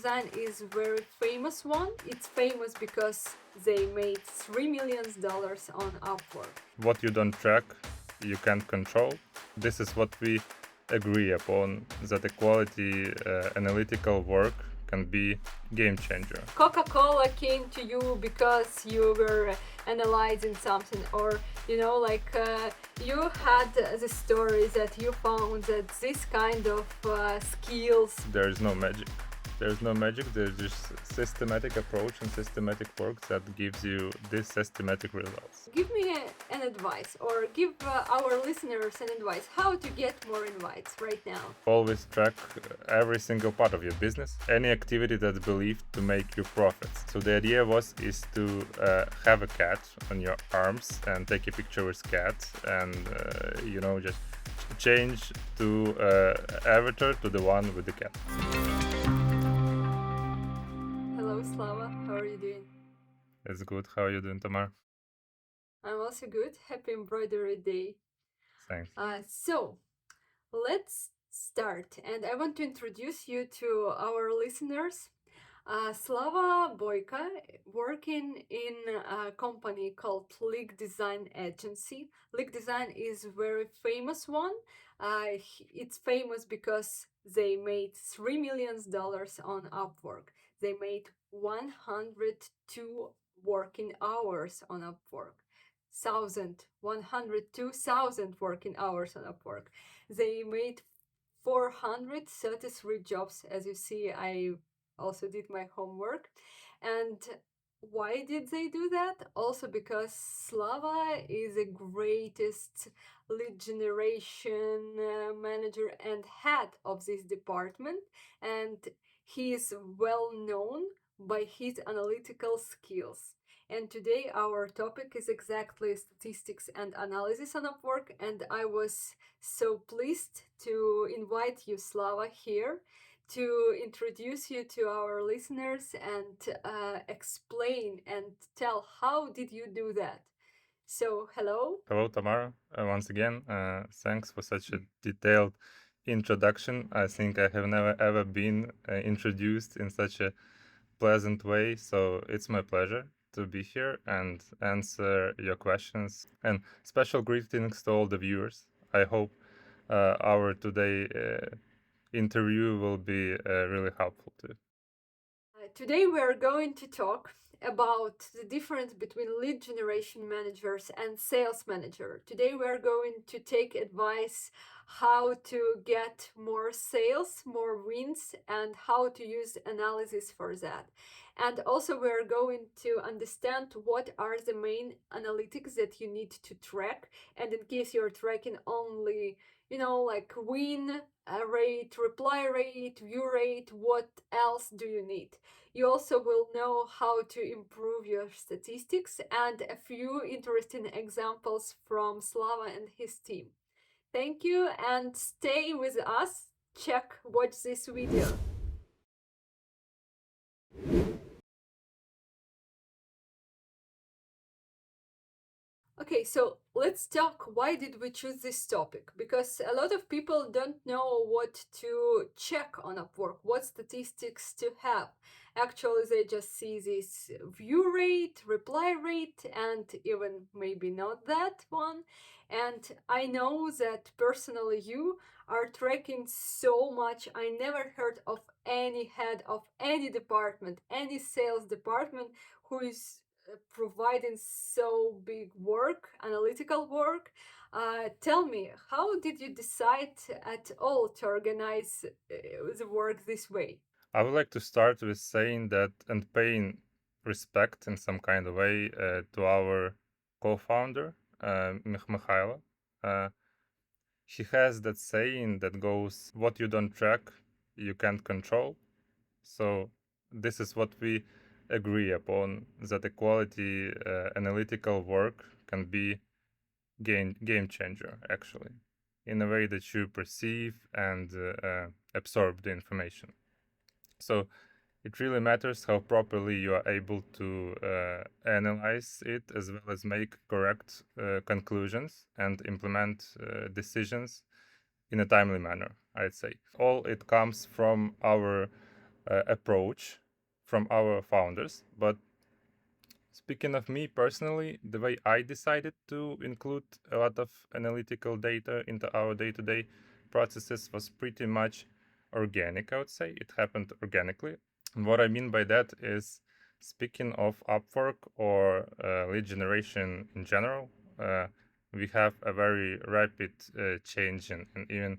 Design is very famous one. It's famous because they made $3 million on Upwork. What you don't track, you can't control. This is what we agree upon, that the quality analytical work can be game changer. Coca-Cola came to you because you were analyzing something, or you had the story that you found that this kind of skills. There is no magic. There's no magic, there's just systematic approach and systematic work that gives you these systematic results. Give me an advice, or give our listeners an advice how to get more invites right now. Always track every single part of your business, any activity that's believed to make you profits. So the idea is to have a cat on your arms and take a picture with cat and just change to avatar to the one with the cat. Hello Slava, how are you doing? It's good. How are you doing, Tamar? I'm also good. Happy Embroidery Day. Thanks. So let's start, and I want to introduce you to our listeners. Slava Boiko, working in a company called League Design Agency. League Design is a very famous one. It's famous because they made $3 million on Upwork. They made 102 working hours on Upwork. 102,000 working hours on Upwork. They made 433 jobs. As you see, I also did my homework. And why did they do that? Also because Slava is the greatest lead generation manager and head of this department, and he is well known by his analytical skills. And today our topic is exactly statistics and analysis on Upwork, and I was so pleased to invite you, Slava, here to introduce you to our listeners and explain and tell how did you do that. So hello. Hello, Tamara. Once again, thanks for such a detailed introduction. I think I have never ever been introduced in such a pleasant way, so it's my pleasure to be here and answer your questions. And special greetings to all the viewers. I hope our today interview will be really helpful too. Today we are going to talk about the difference between lead generation managers and sales manager. Today we are going to take advice how to get more sales, more wins, and how to use analysis for that. And also we are going to understand what are the main analytics that you need to track, and in case you're tracking only like win rate, reply rate, view rate, what else do you need? You also will know how to improve your statistics and a few interesting examples from Slava and his team. Thank you and stay with us. Watch this video. Okay, so let's talk why did we choose this topic? Because a lot of people don't know what to check on Upwork, what statistics to have. Actually, they just see this view rate, reply rate, and even maybe not that one. And I know that personally you are tracking so much. I never heard of any head of any department, any sales department who is providing so big work, analytical work. Tell me, how did you decide at all to organize the work this way? I would like to start with saying that and paying respect in some kind of way to our co-founder, Mikhailo. He has that saying that goes, what you don't track, you can't control. So this is what we agree upon, that the quality analytical work can be game changer, actually, in a way that you perceive and absorb the information. So it really matters how properly you are able to analyze it, as well as make correct conclusions and implement decisions in a timely manner, I'd say. All it comes from our approach from our founders. But speaking of me personally, the way I decided to include a lot of analytical data into our day-to-day processes was pretty much organic, I would say. It happened organically. And what I mean by that is, speaking of Upwork or lead generation in general, we have a very rapid change and even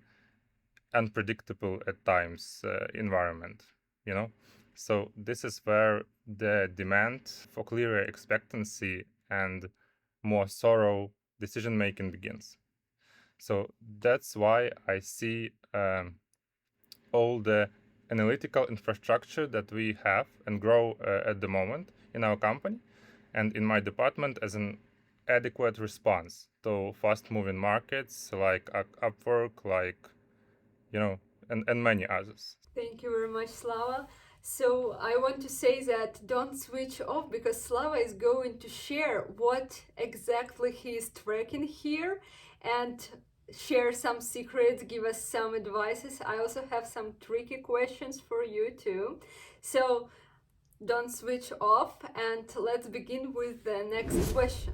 unpredictable at times environment, you know. So this is where the demand for clearer expectancy and more thorough decision making begins. So that's why I see all the analytical infrastructure that we have and grow at the moment in our company and in my department as an adequate response to fast-moving markets like Upwork, like, you know, and many others. Thank you very much, Slava. So I want to say that don't switch off, because Slava is going to share what exactly he is tracking here and share some secrets, give us some advices. I also have some tricky questions for you too. So don't switch off, and let's begin with the next question.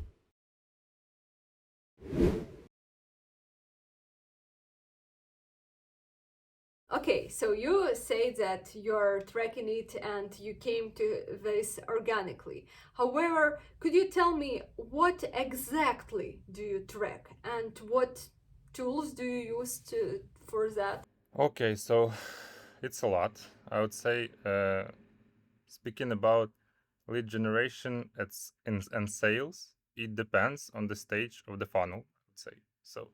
Okay, so you say that you're tracking it and you came to this organically. However, could you tell me what exactly do you track and what tools do you use for that? Okay, so it's a lot. I would say, speaking about lead generation and sales, it depends on the stage of the funnel, I would say. So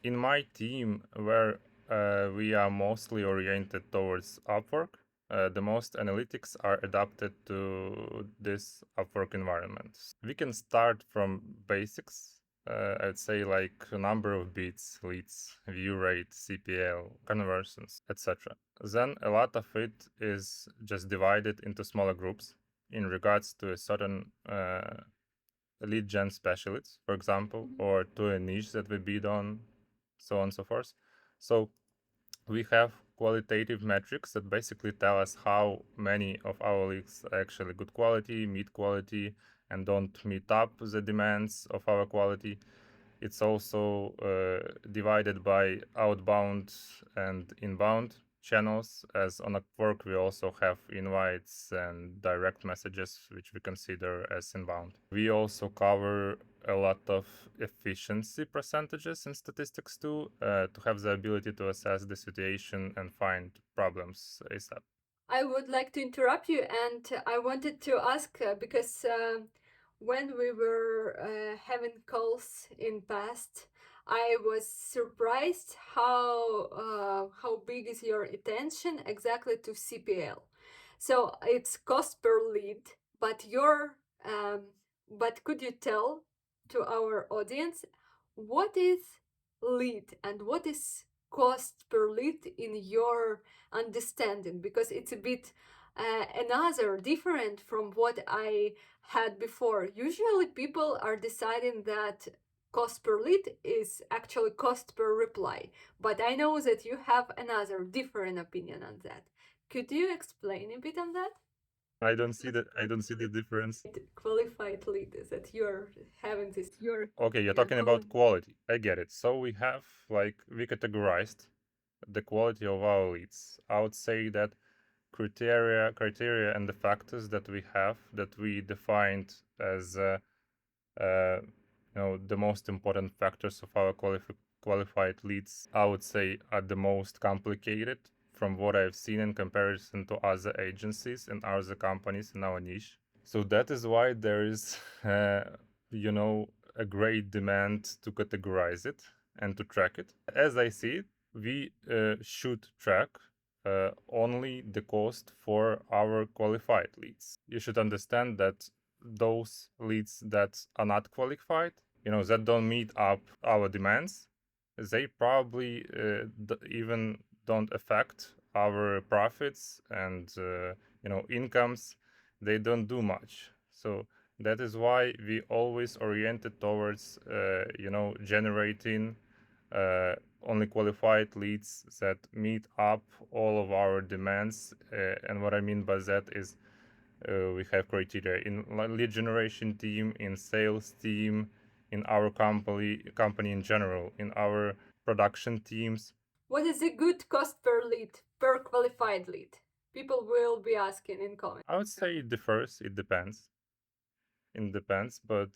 in my team, where we are mostly oriented towards Upwork, the most analytics are adapted to this Upwork environment. We can start from basics. I'd say like number of beats, leads, view rate, CPL, conversions, etc. Then a lot of it is just divided into smaller groups in regards to a certain lead gen specialist, for example, or to a niche that we bid on, so on and so forth. So we have qualitative metrics that basically tell us how many of our leads are actually good quality, meet quality, and don't meet up the demands of our quality. It's also divided by outbound and inbound channels, as on Upwork we also have invites and direct messages, which we consider as inbound. We also cover a lot of efficiency percentages and statistics too, to have the ability to assess the situation and find problems ASAP. I would like to interrupt you, and I wanted to ask because when we were having calls in past, I was surprised how big is your attention exactly to CPL. So it's cost per lead, but but could you tell to our audience what is lead and what is cost per lead in your understanding? Because it's a bit another different from what I had before. Usually people are deciding that cost per lead is actually cost per reply, but I know that you have another different opinion on that. Could you explain a bit on that? I don't see the difference. Qualified lead is that you're having this, Okay, you're you're talking calling. about quality. I get it. So we have like we categorized the quality of our leads. I would say that criteria and the factors that we have that we defined as the most important factors of our qualified leads, I would say, are the most complicated from what I've seen in comparison to other agencies and other companies in our niche. So that is why there is a great demand to categorize it and to track it. As I see it, we should track only the cost for our qualified leads. You should understand that those leads that are not qualified, that don't meet up our demands, they probably even don't affect our profits and incomes. They don't do much. So that is why we always oriented towards generating only qualified leads that meet up all of our demands. And what I mean by that is we have criteria in lead generation team, in sales team, in our company in general, in our production teams. What is a good cost per lead, per qualified lead? People will be asking in comments. I would say it differs. It depends. It depends, but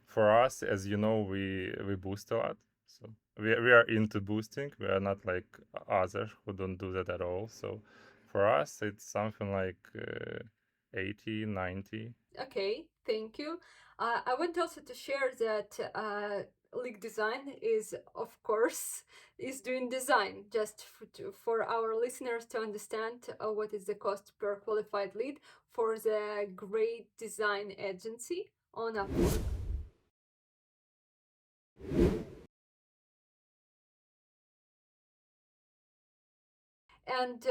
for us, as you know, we boost a lot. So we are into boosting. We are not like others who don't do that at all. So for us, it's something like 80, 90. Okay, thank you. I want also to share that League Design is, of course, is doing design, just for our listeners to understand what is the cost per qualified lead for the great design agency on Upwork. And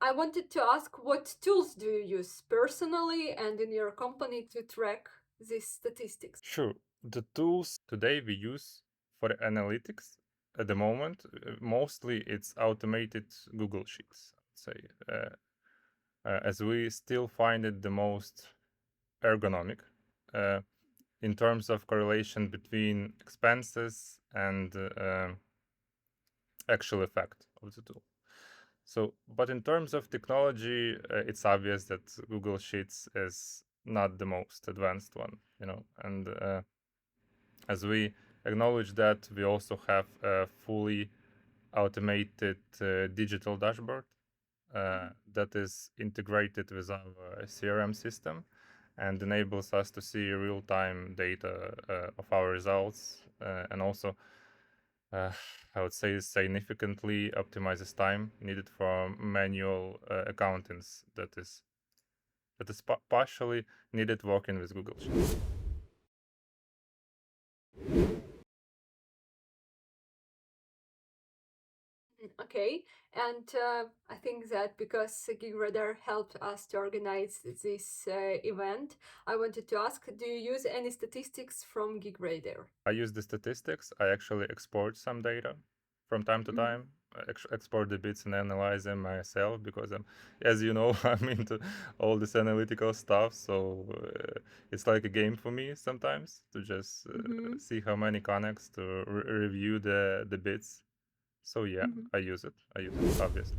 I wanted to ask, what tools do you use personally and in your company to track these statistics? Sure. The tools today we use for analytics at the moment, mostly it's automated Google Sheets, I'd say, as we still find it the most ergonomic in terms of correlation between expenses and actual effect of the tool. So, but in terms of technology, it's obvious that Google Sheets is not the most advanced one, and as we acknowledge that, we also have a fully automated digital dashboard that is integrated with our CRM system and enables us to see real-time data of our results, and also I would say significantly optimizes time needed for manual accountants that is partially needed working with Google Sheets. Okay, and I think that because GigRadar helped us to organize this event, I wanted to ask, do you use any statistics from GigRadar? I use the statistics. I actually export some data from time to time. I export the bits and analyze them myself because as you know, I'm into all this analytical stuff. So it's like a game for me sometimes to just see how many connects to review the bits. So yeah, I use it. I use it, obviously.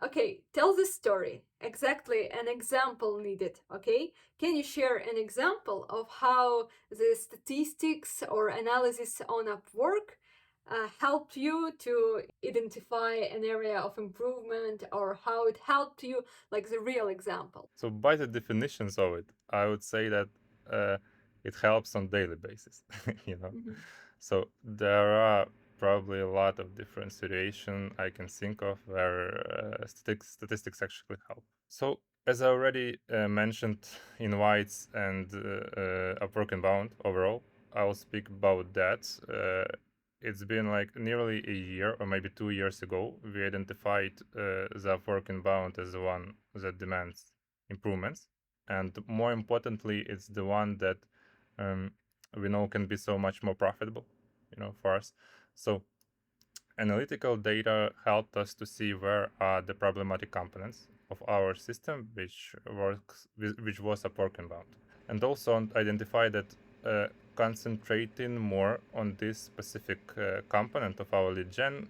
Okay, tell the story. Exactly an example needed, okay? Can you share an example of how the statistics or analysis on Upwork helped you to identify an area of improvement, or how it helped you, like the real example? So by the definitions of it, I would say that it helps on daily basis, you know. So there are probably a lot of different situations I can think of where statistics actually help. So as I already mentioned, invites and Upwork Inbound overall, I'll speak about that. It's been like nearly a year or maybe 2 years ago, we identified the Upwork Inbound as the one that demands improvements. And more importantly, it's the one that we know can be so much more profitable, for us. So analytical data helped us to see where are the problematic components of our system, which was Upwork Inbound, and also identify that concentrating more on this specific component of our lead gen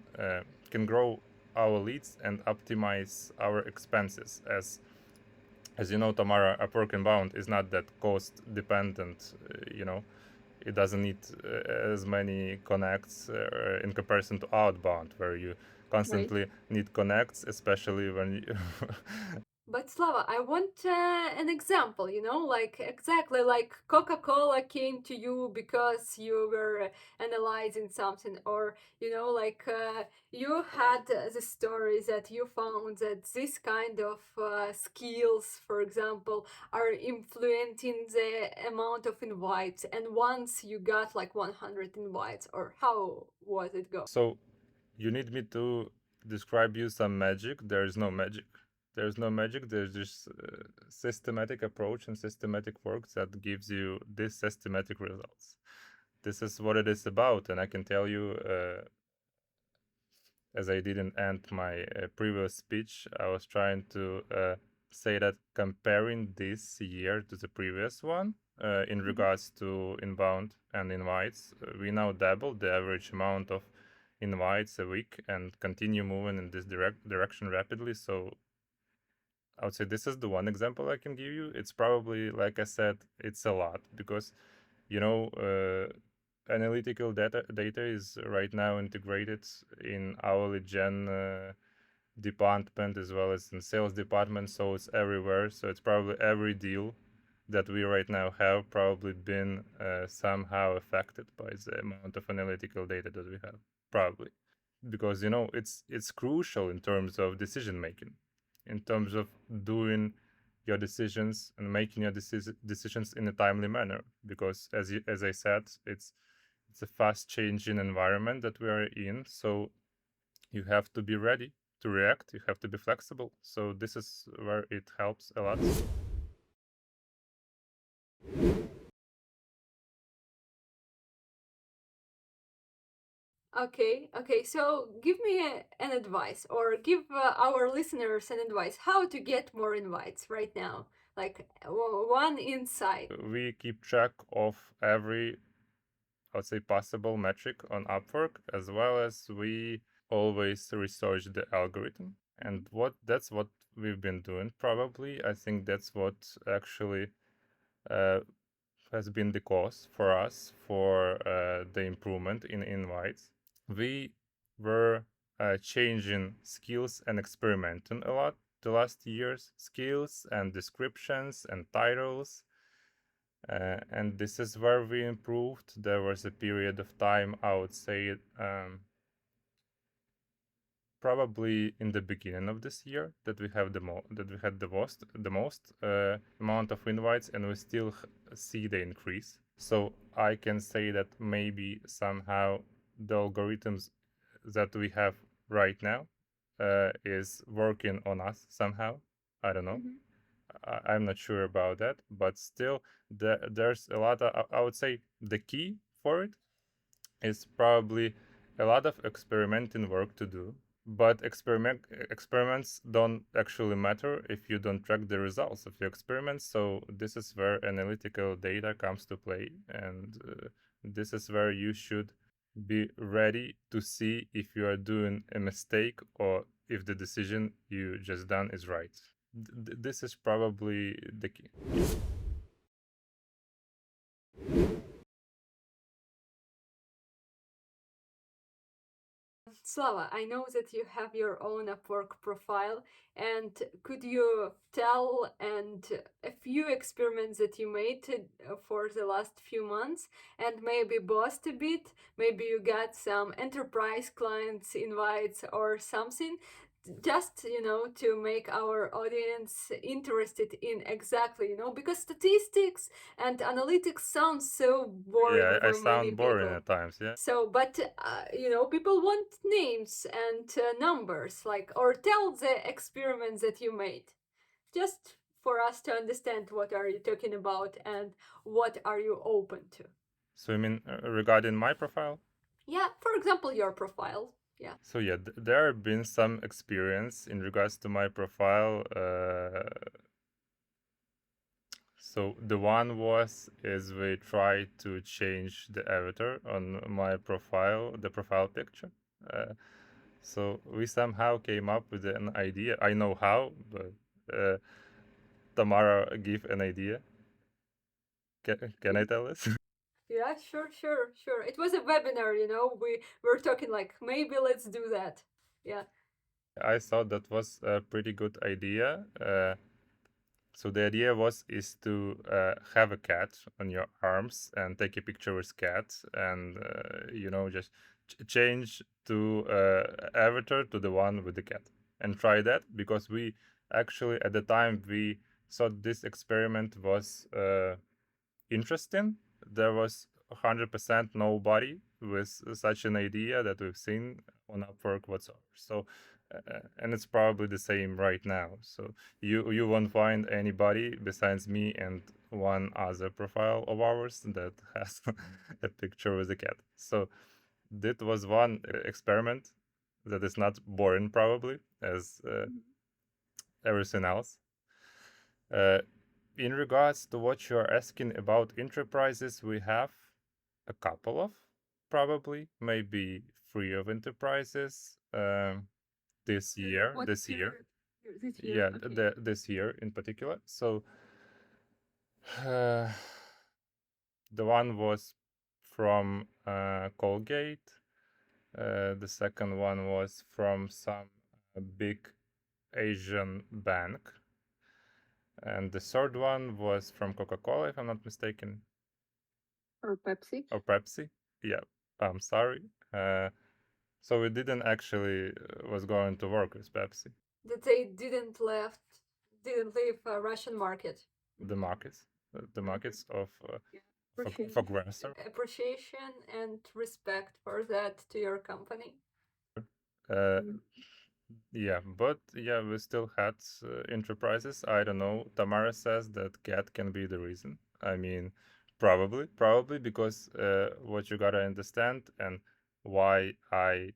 can grow our leads and optimize our expenses. As you know, Tamara, Upwork Inbound is not that cost dependent. It doesn't need as many connects in comparison to outbound, where you constantly need connects, especially when you But Slava, I want an example, like exactly like Coca-Cola came to you because you were analyzing something, or, like you had the story that you found that this kind of skills, for example, are influencing the amount of invites. And once you got like 100 invites, or how was it go? So you need me to describe you some magic? There is no magic. There's no magic. There's just systematic approach and systematic work that gives you these systematic results. This is what it is about, and I can tell you, as I didn't end my previous speech, I was trying to say that comparing this year to the previous one, in regards to inbound and invites, we now doubled the average amount of invites a week and continue moving in this direction rapidly. So I would say this is the one example I can give you. It's probably, like I said, it's a lot because, you know, analytical data is right now integrated in our lead gen department as well as in sales department, so it's everywhere. So it's probably every deal that we right now have probably been somehow affected by the amount of analytical data that we have, probably because, you know, it's crucial in terms of decision making, in terms of doing your decisions and making your decisions in a timely manner, because as I said, it's a fast changing environment that we are in, so you have to be ready to react, you have to be flexible. So this is where it helps a lot. Okay. So give me an advice, or give our listeners an advice how to get more invites right now. Like one insight. We keep track of every, I would say, possible metric on Upwork, as well as we always research the algorithm. And that's what we've been doing. Probably, I think that's what actually uh, has been the cause for us for the improvement in invites. We were changing skills and experimenting a lot the last years, skills and descriptions and titles. And this is where we improved. There was a period of time, I would say, probably in the beginning of this year, that we have that we had the most amount of invites, and we still see the increase. So I can say that maybe somehow the algorithms that we have right now is working on us somehow. I don't know. I'm not sure about that, but still, there's a lot of, I would say, the key for it is probably a lot of experimenting work to do. But experiments don't actually matter if you don't track the results of your experiments. So this is where analytical data comes to play, and this is where you should be ready to see if you are doing a mistake or if the decision you just done is right. This is probably the key. Slava, I know that you have your own Upwork profile, and could you tell and a few experiments that you made for the last few months, and maybe boast a bit? Maybe you got some enterprise clients invites or something, just to make our audience interested in exactly, because statistics and analytics sound so boring Yeah, I for many sound boring people. at times. Yeah. So, but people want names and numbers, like, or tell the experiments that you made, just for us to understand what are you talking about and what are you open to. So you mean regarding my profile? Yeah, for example, your profile. Yeah. So yeah, there have been some experience in regards to my profile. So the one is we tried to change the avatar on my profile, the profile picture. So we somehow came up with an idea. I know how, but Tamara give an idea. Can I tell this? Yeah, sure. It was a webinar, we were talking like maybe let's do that. Yeah. I thought that was a pretty good idea. So the idea is to have a cat on your arms and take a picture with cat, and just change to avatar to the one with the cat, and try that, because we actually at the time we thought this experiment was interesting. There was 100% nobody with such an idea that we've seen on Upwork whatsoever. So and it's probably the same right now. So you won't find anybody besides me and one other profile of ours that has a picture with a cat. So that was one experiment that is not boring, probably, as everything else. In regards to what you're asking about enterprises, we have a couple of, probably, maybe 3 of enterprises this year. This year. Yeah, this year in particular. So the one was from Colgate. The second one was from some big Asian bank. And the third one was from Coca-Cola, if I'm not mistaken. Or Pepsi. Or Pepsi. Yeah, I'm sorry. So we didn't actually was going to work with Pepsi. That they didn't leave Russian market. The markets, the markets of Appreciation. for Grasser. Appreciation and respect for that to your company. Yeah, but yeah, we still had enterprises. I don't know. Tamara says that cat can be the reason. I mean, probably because what you gotta understand and why I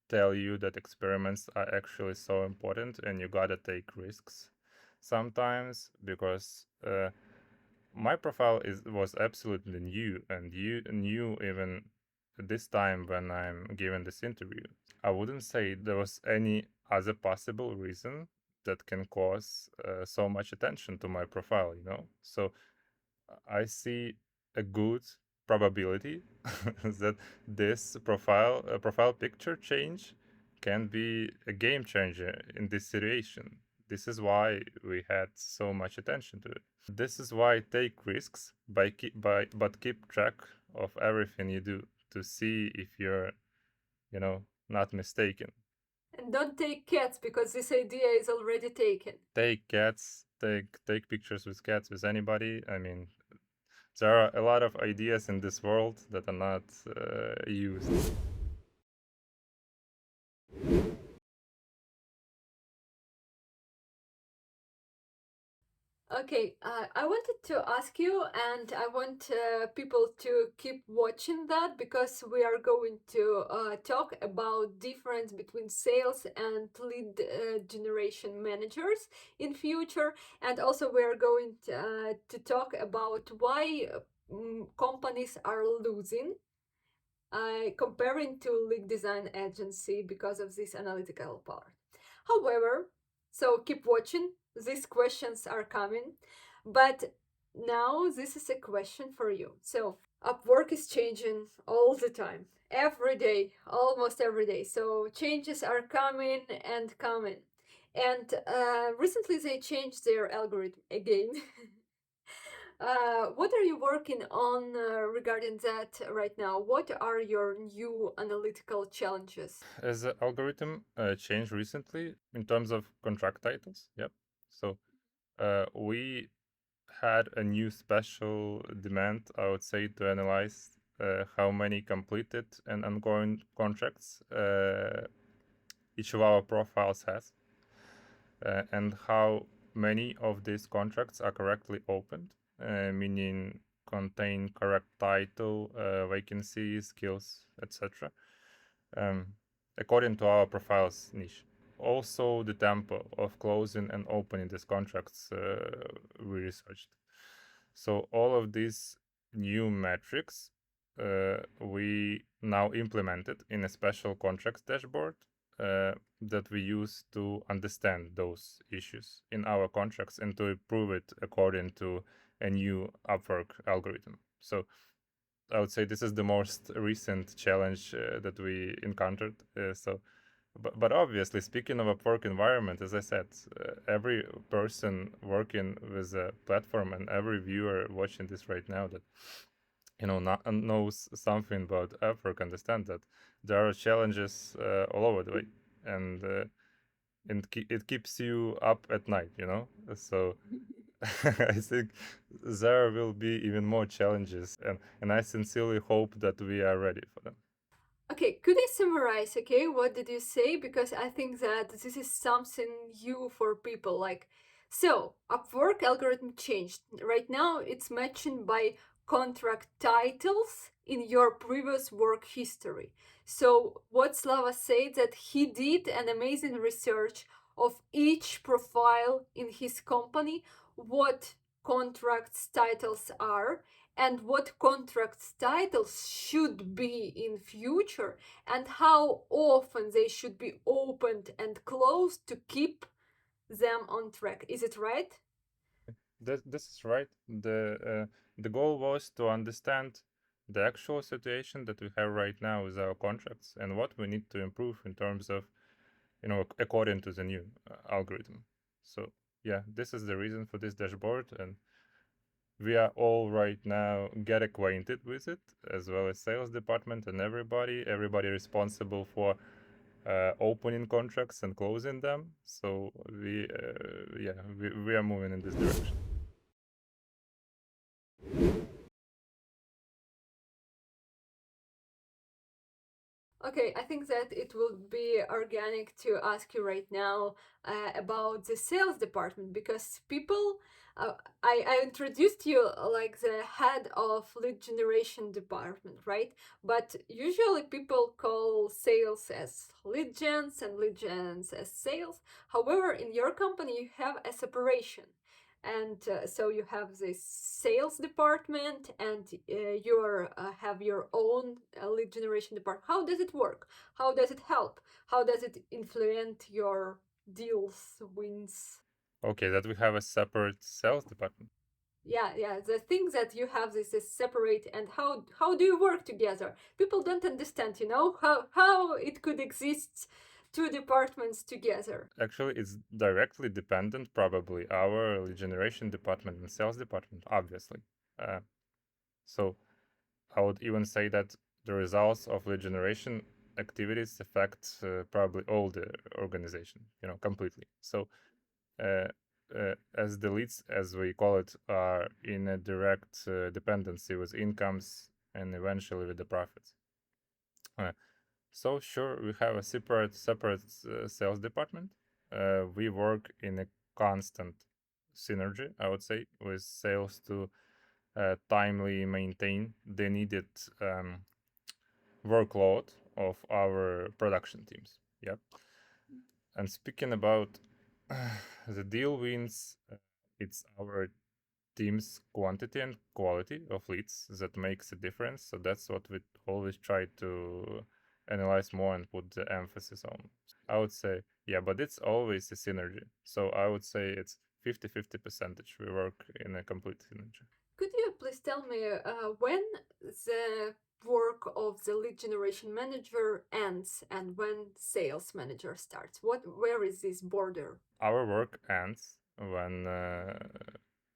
tell you that experiments are actually so important and you gotta take risks sometimes because my profile was absolutely new and you knew even this time when I'm giving this interview. I wouldn't say there was any other possible reason that can cause so much attention to my profile, you know? So I see a good probability that this profile picture change can be a game changer in this situation. This is why we had so much attention to it. This is why take risks but keep track of everything you do to see if you're, you know, not mistaken. And don't take cats because this idea is already taken. Take cats, take pictures with cats with anybody. I mean, there are a lot of ideas in this world that are not used. Okay, I wanted to ask you, and I want people to keep watching that because we are going to talk about difference between sales and lead generation managers in future, and also we are going to talk about why companies are losing comparing to lead design agency because of this analytical part. However, so keep watching. These questions are coming. But now this is a question for you. So Upwork is changing all the time, every day, almost every day. So changes are coming and coming. And recently they changed their algorithm again. What are you working on regarding that right now? What are your new analytical challenges? As the algorithm changed recently in terms of contract titles, yep. So we had a new special demand, I would say, to analyze how many completed and ongoing contracts each of our profiles has, and how many of these contracts are correctly opened, meaning contain correct title, vacancies, skills, etc. According to our profile's niche. Also, the tempo of closing and opening these contracts we researched. So all of these new metrics we now implemented in a special contracts dashboard that we use to understand those issues in our contracts and to improve it according to a new Upwork algorithm. So I would say this is the most recent challenge that we encountered. But obviously, speaking of a work environment, as I said, every person working with a platform and every viewer watching this right now that knows something about Upwork understand that there are challenges all over the way, and it keeps you up at night. So I think there will be even more challenges, and I sincerely hope that we are ready for them. Okay, could I summarize? Okay, what did you say? Because I think that this is something new for people. Like, so Upwork algorithm changed. Right now, it's mentioned by contract titles in your previous work history. So what Slava said that he did an amazing research of each profile in his company, what contracts titles are, and what contracts titles should be in future, and how often they should be opened and closed to keep them on track. Is it right? This is right. The goal was to understand the actual situation that we have right now with our contracts and what we need to improve in terms of, according to the new algorithm. So yeah, this is the reason for this dashboard, and we are all right now get acquainted with it, as well as sales department and everybody responsible for opening contracts and closing them. So we are moving in this direction. Okay, I think that it would be organic to ask you right now about the sales department, because people, uh, I introduced you like the head of lead generation department, right? But usually people call sales as lead gens and lead gens as sales. However, in your company, you have a separation. And so you have this sales department, and you have your own lead generation department. How does it work? How does it help? How does it influence your deals, wins? Okay, that we have a separate sales department. Yeah, the thing that you have this is separate, and how do you work together? People don't understand, how it could exist two departments together. Actually, it's directly dependent, probably, our lead generation department and sales department, obviously. Uh, so I would even say that the results of lead generation activities affect probably all the organization, completely. So uh, as the leads, as we call it, are in a direct dependency with incomes and eventually with the profits. Uh, so sure, we have a separate sales department. We work in a constant synergy, I would say, with sales to timely maintain the needed workload of our production teams. Yep. And speaking about the deal wins, it's our team's quantity and quality of leads that makes a difference. So that's what we always try to analyze more and put the emphasis on. I would say, yeah, but it's always a synergy. So I would say it's 50-50 percentage. We work in a complete synergy. Could you please tell me when the work of the lead generation manager ends and when sales manager starts? Where is this border? Our work ends when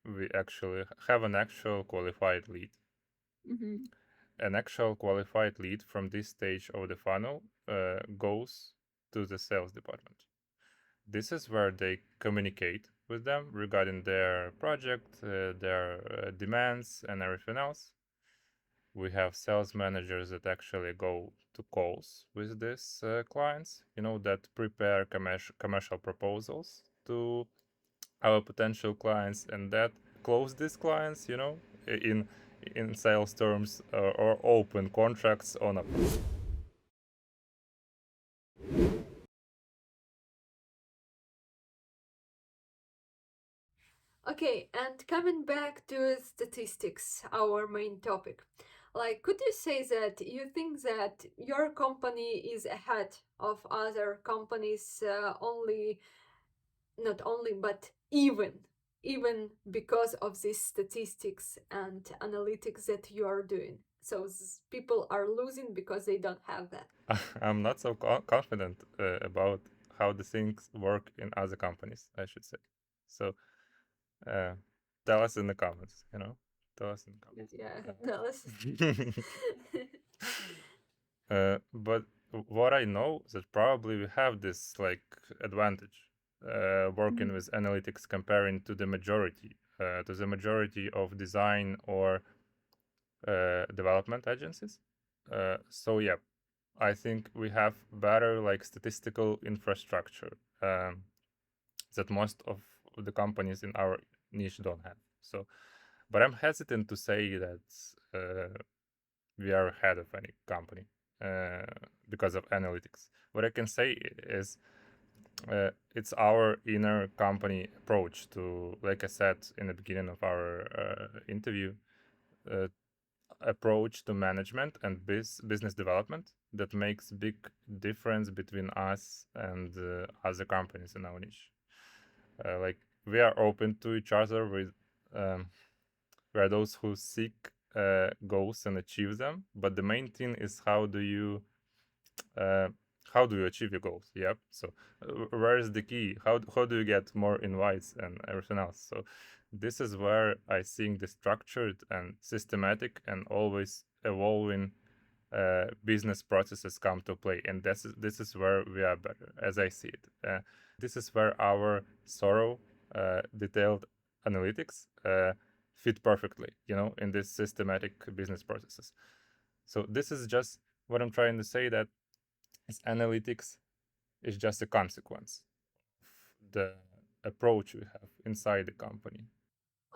we actually have an actual qualified lead. Mm-hmm. An actual qualified lead from this stage of the funnel goes to the sales department. This is where they communicate with them regarding their project, their demands, and everything else. We have sales managers that actually go to calls with these clients, that prepare commercial proposals to our potential clients and that close these clients, in sales terms, or open contracts on a. Okay, and coming back to statistics, our main topic. Like, could you say that you think that your company is ahead of other companies not only, but even because of these statistics and analytics that you are doing? So people are losing because they don't have that. I'm not so confident about how the things work in other companies, I should say. So uh, tell us in the comments, tell us in the comments. Yeah, tell us. But what I know that probably we have this like advantage working with analytics comparing to the majority of design or development agencies. So yeah, I think we have better like statistical infrastructure that most of the companies in our niche don't have. So, but I'm hesitant to say that we are ahead of any company because of analytics. What I can say is it's our inner company approach to, like I said in the beginning of our interview, uh, approach to management and business development that makes big difference between us and other companies in our niche. Like we are open to each other. We are those who seek goals and achieve them. But the main thing is uh, how do you achieve your goals? Yep. So where is the key? How do you get more invites and everything else? So this is where I think the structured and systematic and always evolving business processes come to play, and this is where we are better, as I see it. This is where our thorough, detailed analytics fit perfectly, in this systematic business processes. So this is just what I'm trying to say, that is analytics is just a consequence of the approach we have inside the company.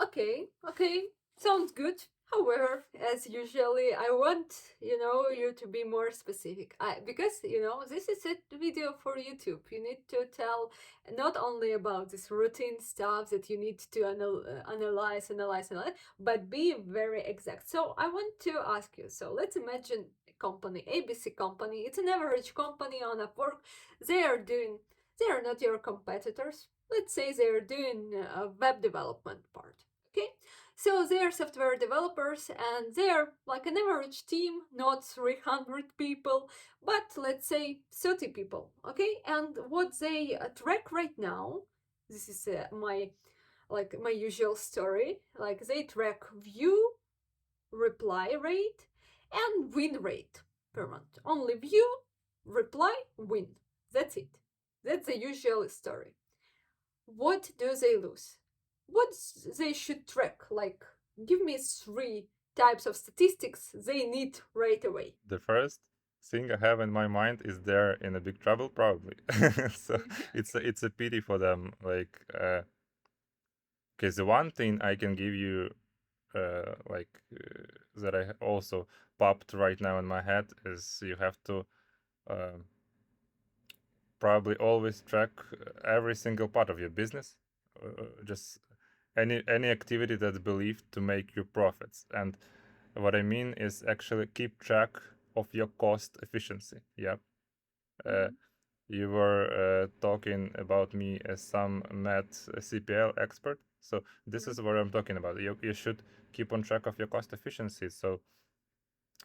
Okay, okay, sounds good. However, as usually, I want you to be more specific. Because this is a video for YouTube. You need to tell not only about this routine stuff that you need to analyze, but be very exact. So I want to ask you. So let's imagine a company, ABC company. It's an average company on Upwork. They are not your competitors. Let's say they're doing a web development part. Okay, so they are software developers and they are like an average team, not 300 people, but let's say 30 people. Okay, and what they track right now, this is my usual story. Like they track view, reply rate, and win rate per month. Only view, reply, win. That's it. That's the usual story. What do they lose? What they should track? Like, give me 3 types of statistics they need right away. The first thing I have in my mind is they're in a big trouble, probably. So it's a pity for them. Like, because the one thing I can give you, that I also popped right now in my head is you have to um, probably always track every single part of your business, just any activity that's believed to make you profits. And what I mean is actually keep track of your cost efficiency. Yeah. You were talking about me as some math CPL expert. So this is what I'm talking about. You should keep on track of your cost efficiency. So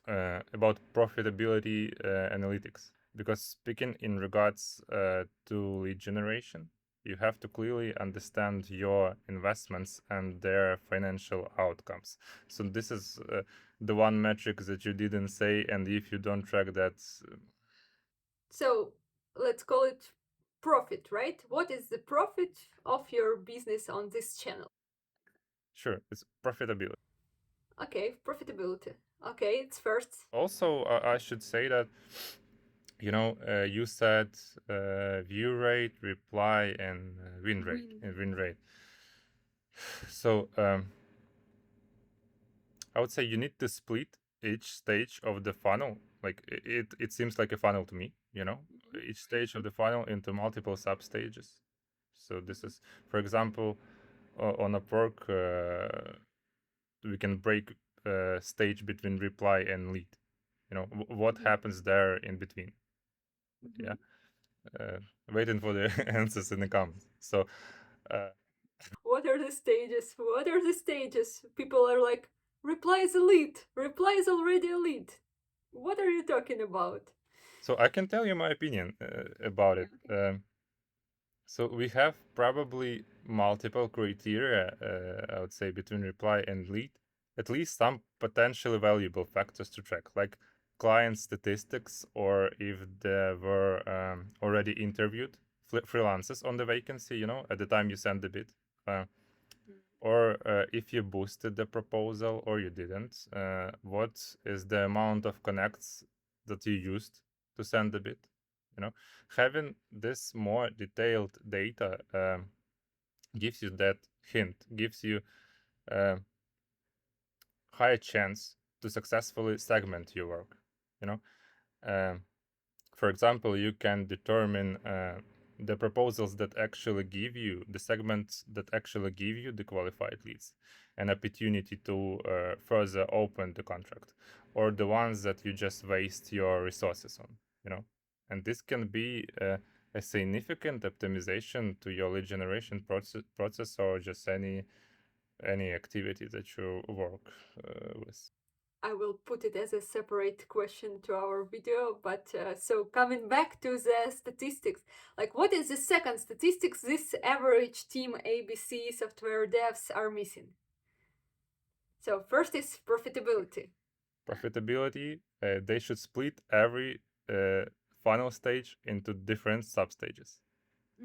about profitability analytics, because speaking in regards to lead generation, you have to clearly understand your investments and their financial outcomes. So this is the one metric that you didn't say, and if you don't track that, So let's call it profit, right? What is the profit of your business on this channel? sure, it's profitability. Okay, profitability. Okay, it's first. Also, I should say that you said view rate, reply, and win rate. Win rate. So I would say you need to split each stage of the funnel. Like it seems like a funnel to me. Each stage of the funnel into multiple sub stages. So this is, for example, on Upwork, we can break stage between reply and lead. What happens there in between. Yeah. Waiting for the answers in the comments. So, uh, What are the stages? What are the stages? People are like, reply is a lead. Reply is already a lead. What are you talking about? so I can tell you my opinion about it. So we have probably multiple criteria, I would say, between reply and lead. At least some potentially valuable factors to track, like client statistics, or if there were already interviewed freelancers on the vacancy, at the time you send the bid. Or if you boosted the proposal or you didn't, what is the amount of connects that you used to send a bid. Having this more detailed data gives you that hint, gives you higher chance to successfully segment your work. For example, you can determine the proposals that actually give you the segments that actually give you the qualified leads, an opportunity to further open the contract, or the ones that you just waste your resources on. And this can be a significant optimization to your lead generation process or just any activity that you work with. I will put it as a separate question to our video, but so coming back to the statistics, like what is the second statistics this average team ABC software devs are missing? So first is profitability. Profitability, they should split every funnel stage into different substages.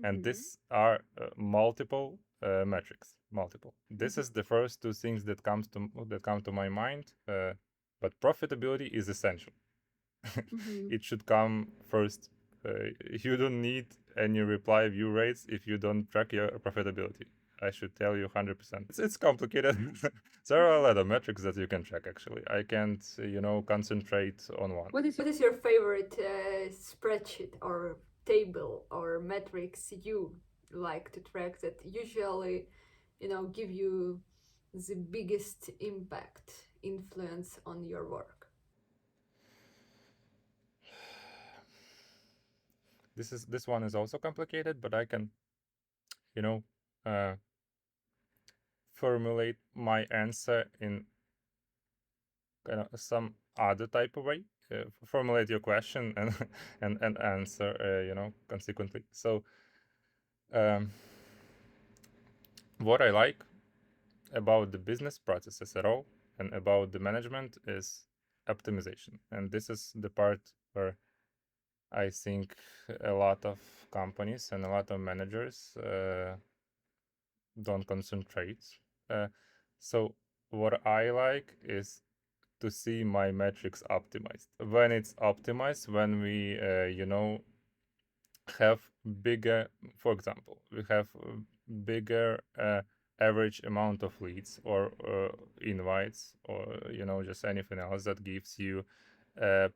And these are multiple metrics. This is the first two things that come to my mind. But profitability is essential. It should come first. You don't need any reply view rates if you don't track your profitability. I should tell you 100%. It's complicated. There are a lot of metrics that you can track, actually. I can't, concentrate on one. What is your favorite spreadsheet or table or metrics you like to track that usually, give you the biggest impact, influence on your work? This one is also complicated, but I can, formulate my answer in some other type of way. Formulate your question and and answer, consequently. So, what I like about the business processes at all and about the management is optimization, and this is the part where I think a lot of companies and a lot of managers don't concentrate. So what I like is to see my metrics optimized. When it's optimized, when we, have bigger, for example, we have bigger average amount of leads or invites or, just anything else that gives you a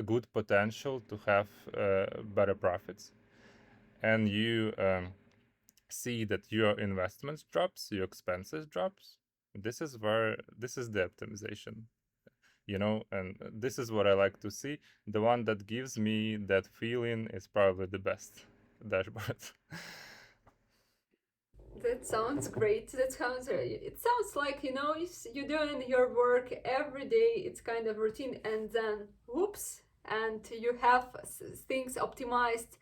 good potential to have better profits. And you see that your investments drops, your expenses drops. This is the optimization, and this is what I like to see. The one that gives me that feeling is probably the best dashboard. That sounds great. It sounds like, you're doing your work every day. It's kind of routine, and then whoops, and you have things optimized,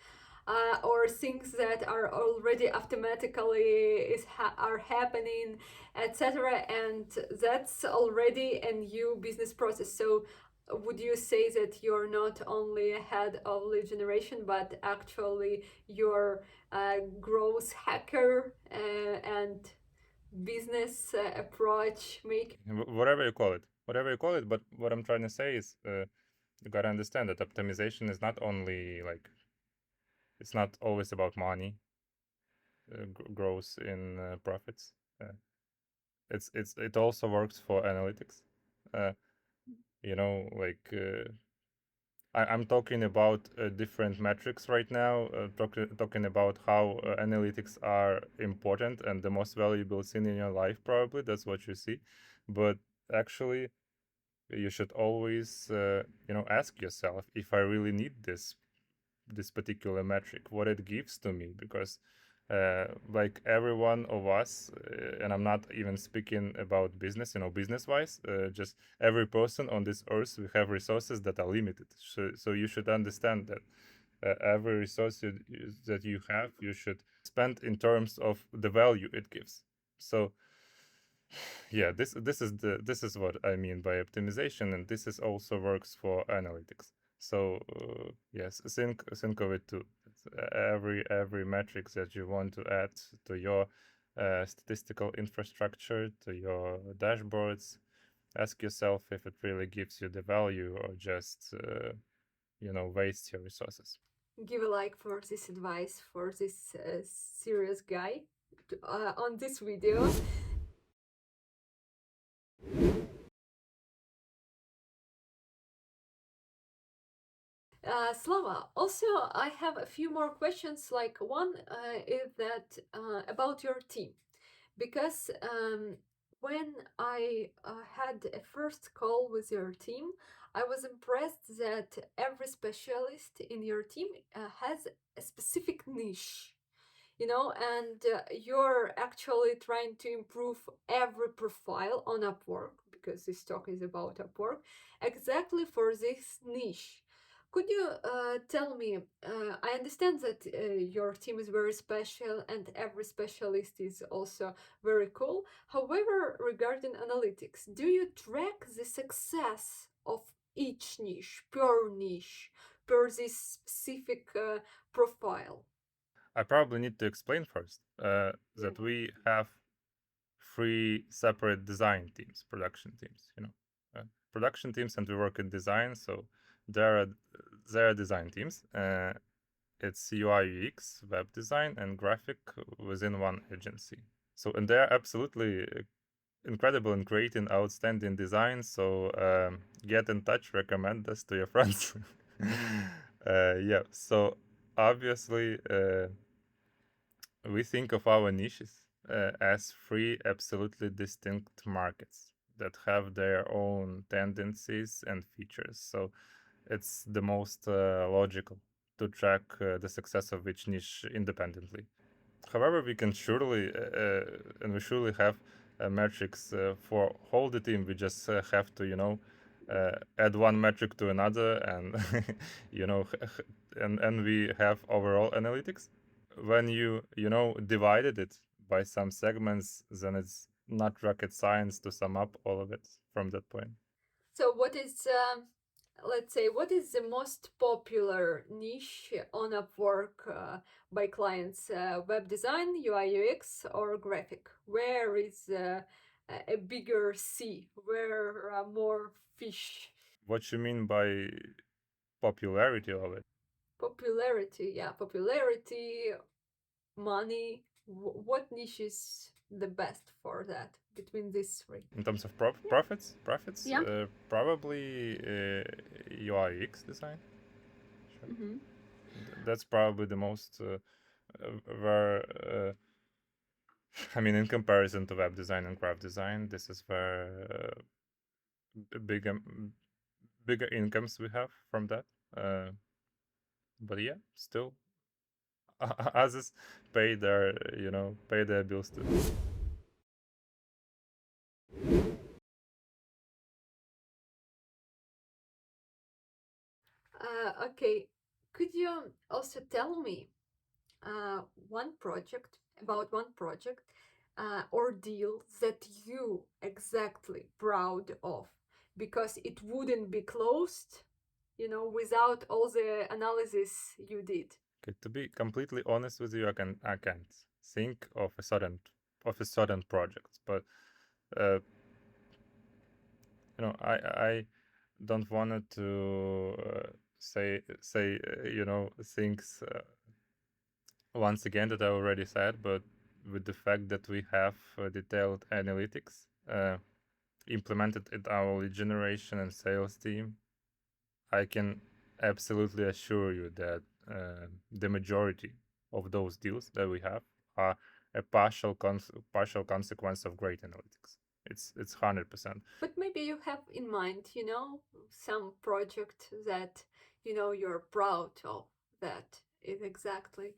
or things that are already automatically are happening, etc. And that's already a new business process. So would you say that you're not only ahead of lead generation, but actually you're a growth hacker and business approach maker? Whatever you call it, but what I'm trying to say is you gotta understand that optimization is not only like, it's not always about money, growth in profits. It also works for analytics. I'm talking about different metrics right now, talking about how analytics are important and the most valuable thing in your life, probably. That's what you see. But actually, you should always, ask yourself if I really need this particular metric, what it gives to me, because like every one of us, and I'm not even speaking about business, business wise, just every person on this earth, we have resources that are limited. So you should understand that every resource that you have, you should spend in terms of the value it gives. So yeah, this is what I mean by optimization, and this is also works for analytics. So yes, think of it too. Every metric that you want to add to your statistical infrastructure, to your dashboards, ask yourself if it really gives you the value or just waste your resources. Give a like for this advice for this serious guy on this video. Slava, also I have a few more questions. Like one is that about your team, because when I had a first call with your team, I was impressed that every specialist in your team has a specific niche, and you're actually trying to improve every profile on Upwork, because this talk is about Upwork, exactly for this niche. Could you tell me? I understand that your team is very special and every specialist is also very cool. However, regarding analytics, do you track the success of each niche, per this specific profile? I probably need to explain first that we have 3 separate design teams, production teams. Production teams, and we work in design, so there are design teams. It's UI UX, web design, and graphic within one agency. So, and they are absolutely incredible in creating outstanding designs. So get in touch, recommend us to your friends. Yeah. So obviously, we think of our niches as 3 absolutely distinct markets that have their own tendencies and features. So it's the most logical to track the success of each niche independently. However, we can surely, and we surely have metrics for whole the team. We just have to, add one metric to another, and and we have overall analytics. When you divided it by some segments, then it's not rocket science to sum up all of it from that point. So, what is, let's say, what is the most popular niche on Upwork by clients? Web design, UI UX, or graphic? Where is a bigger sea? Where are more fish? What you mean by popularity of it? Popularity, yeah, popularity, money. What niche is the best for that between these three? In terms of profits, Yeah. probably UI UX design. Sure. Mm-hmm. That's probably the most where I mean, in comparison to web design and graph design, this is where bigger bigger incomes we have from that. Uh, but yeah, still, others pay their bills too. Okay, could you also tell me uh, one project one project or deal that you exactly proud of, because it wouldn't be closed, without all the analysis you did? Okay, to be completely honest with you, I can't think of a certain project, but uh, I don't want to say things once again that I already said, but with the fact that we have detailed analytics implemented in our lead generation and sales team, I can absolutely assure you that the majority of those deals that we have are a partial consequence of great analytics. It's 100%. But maybe you have in mind, some project that you're proud of, that is exactly,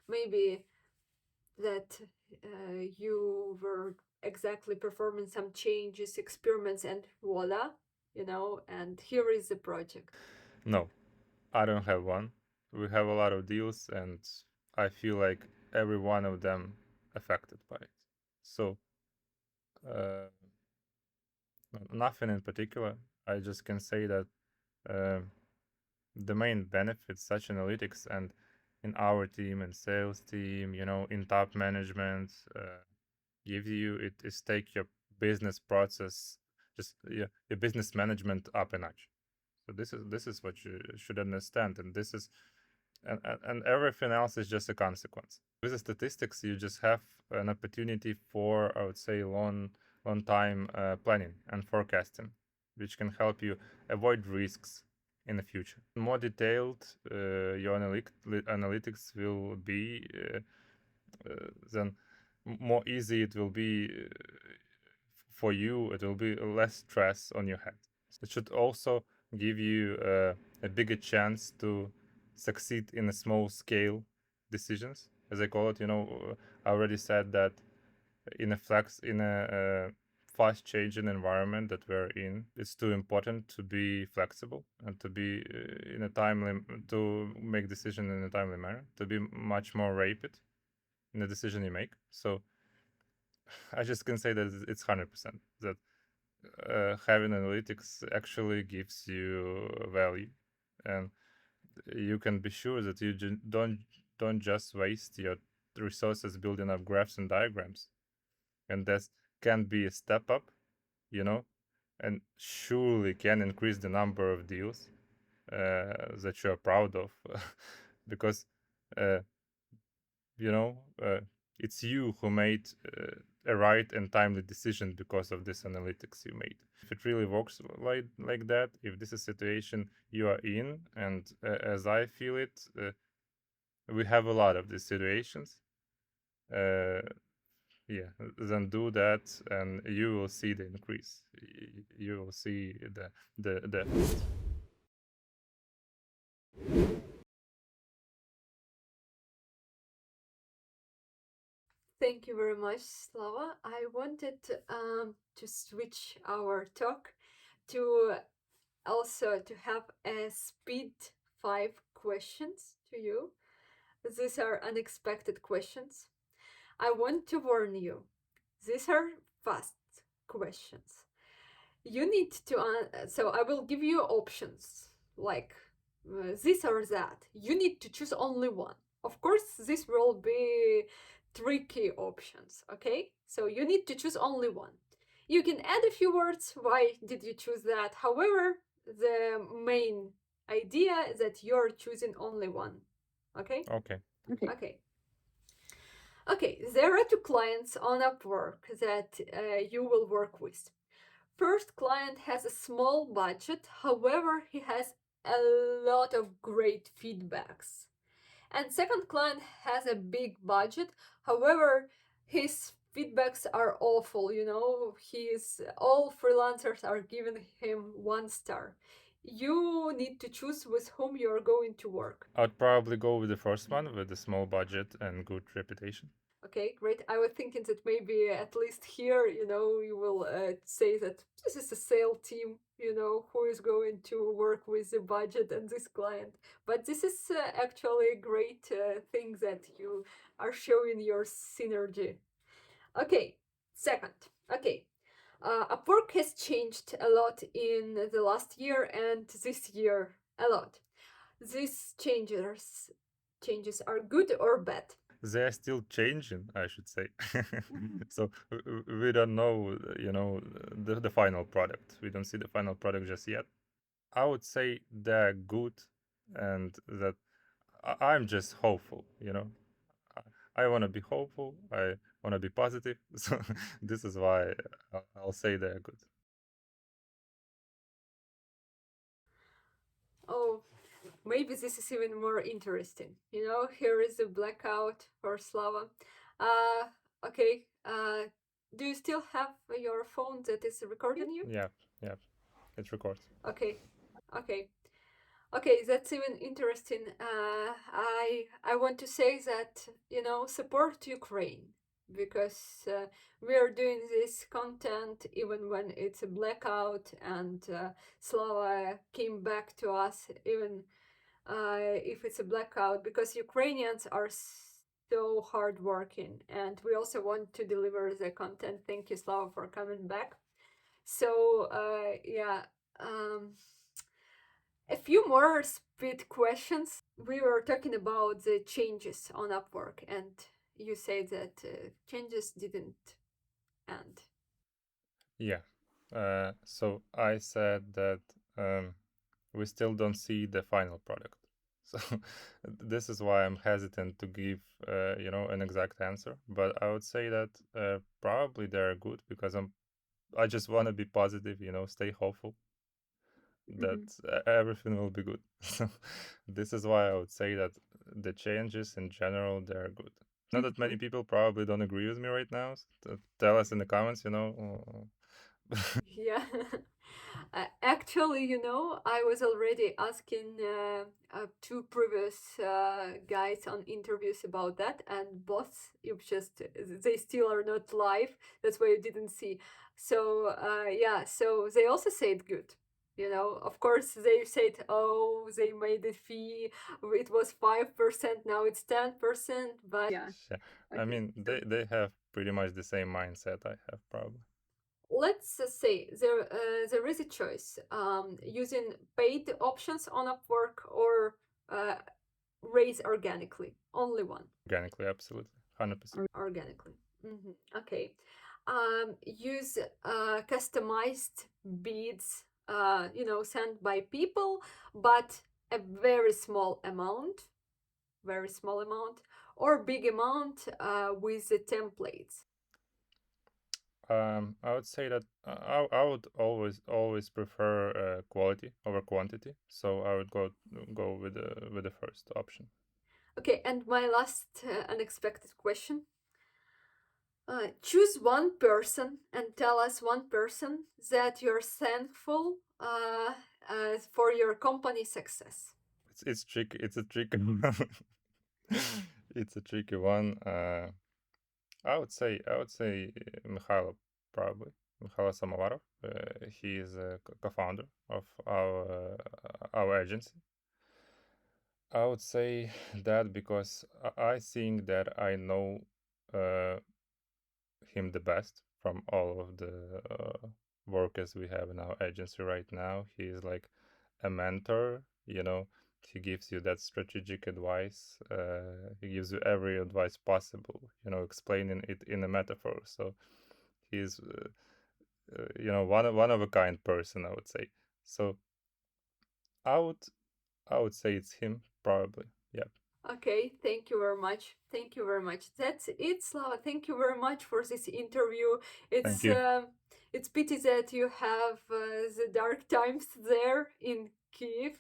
maybe that you were exactly performing some changes, experiments, and voila, and here is the project. No, I don't have one. We have a lot of deals, and I feel like every one of them affected by it. So, uh, nothing in particular. I just can say that uh, the main benefits such analytics and in our team and sales team, in top management, give you it is take your business process, just your business management up a notch. So this is what you should understand, and this is and everything else is just a consequence. With the statistics, you just have an opportunity for, I would say, long time planning and forecasting, which can help you avoid risks in the future. More detailed your analytics will be, then more easy it will be for you. It will be less stress on your head. It should also give you a bigger chance to succeed in a small scale decisions, as I call it. I already said that in a fast changing environment that we're in, it's too important to be flexible and to be in a timely to make decision in a timely manner, to be much more rapid in the decision you make. So I just can say that it's 100% that having analytics actually gives you value, and you can be sure that you don't just waste your resources building up graphs and diagrams, and that can be a step up, and surely can increase the number of deals that you're proud of, because uh, it's you who made a right and timely decision because of this analytics you made. If it really works like that, if this is a situation you are in, and as I feel it, we have a lot of these situations. Yeah, then do that, and you will see the increase. You will see the effect. Thank you very much, Slava. I wanted to switch our talk to also to have a speed 5 questions to you. These are unexpected questions. I want to warn you. These are fast questions. You need to so I will give you options like this or that. You need to choose only one. Of course, this will be tricky options, okay? So you need to choose only one. You can add a few words. Why did you choose that? However, the main idea is that you're choosing only one. Okay? Okay. Okay. Okay, there are 2 clients on Upwork that you will work with. First client has a small budget, however, he has a lot of great feedbacks. And second client has a big budget, however, his feedbacks are awful, all freelancers are giving him 1 star. You need to choose with whom you're going to work. I'd probably go with the first one with the small budget and good reputation. Okay, great. I was thinking that maybe at least here, you will say that this is a sale team, who is going to work with the budget and this client. But this is actually a great thing that you are showing your synergy. Okay, second. Okay, Upwork has changed a lot in the last year and this year a lot. These changes are good or bad? They are still changing, I should say. So we don't know, the final product. We don't see the final product just yet. I would say they're good, and that I'm just hopeful. I want to be hopeful. I want to be positive. So this is why I'll say they're good. Oh, maybe this is even more interesting. Here is the blackout for Slava. Okay. Do you still have your phone that is recording you? Yeah, yeah, it records. Okay. Okay. Okay, that's even interesting. I want to say that support Ukraine because we are doing this content even when it's a blackout, and Slava came back to us even if it's a blackout because Ukrainians are so hardworking, and we also want to deliver the content. Thank you, Slava, for coming back. So yeah. A few more speed questions. We were talking about the changes on Upwork, and you said that changes didn't end. Yeah. So I said that we still don't see the final product. So this is why I'm hesitant to give an exact answer. But I would say that probably they're good because I just want to be positive, stay hopeful that everything will be good. So this is why I would say that the changes in general, they're good. Not that many people probably don't agree with me right now. So tell us in the comments, Yeah. Actually, I was already asking two previous guys on interviews about that, and both you just they still are not live. That's why you didn't see. So yeah, so they also said good. Of course, they said, oh, they made a fee. It was 5%, now it's 10%. But yeah, yeah. I okay. mean, they have pretty much the same mindset I have probably. Let's say there is a choice using paid options on Upwork or raise organically. Only one. Organically, absolutely, 100%. Organically. Okay. Use customized beads, sent by people, but a very small amount, or big amount with the templates. I would say that I would always prefer quality over quantity. So I would go with the first option. Okay, and my last unexpected question. Choose one person and tell us one person that you're thankful for your company success. It's tricky. It's a tricky. It's a tricky one. I would say Mikhailo probably. Mikhailo Samovarov. He is a co-founder of our agency. I would say that because I think that I know uh, him the best from all of the workers we have in our agency right now. He is like a mentor, he gives you that strategic advice. He gives you every advice possible, explaining it in a metaphor. So he's, one of a kind person, I would say. So I would I would say it's him probably. Yeah. Okay, thank you very much. Thank you very much. That's it, Slava. Thank you very much for this interview. Thank It's you. it's pity that you have the dark times there in Kiev.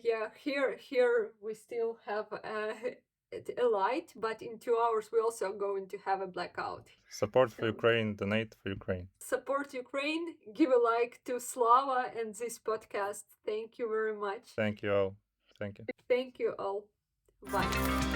Yeah, here we still have a light, but in 2 hours we also are going to have a blackout. Support for Ukraine. Donate for Ukraine. Support Ukraine. Give a like to Slava and this podcast. Thank you very much. Thank you all. Thank you. Thank you all. Bye.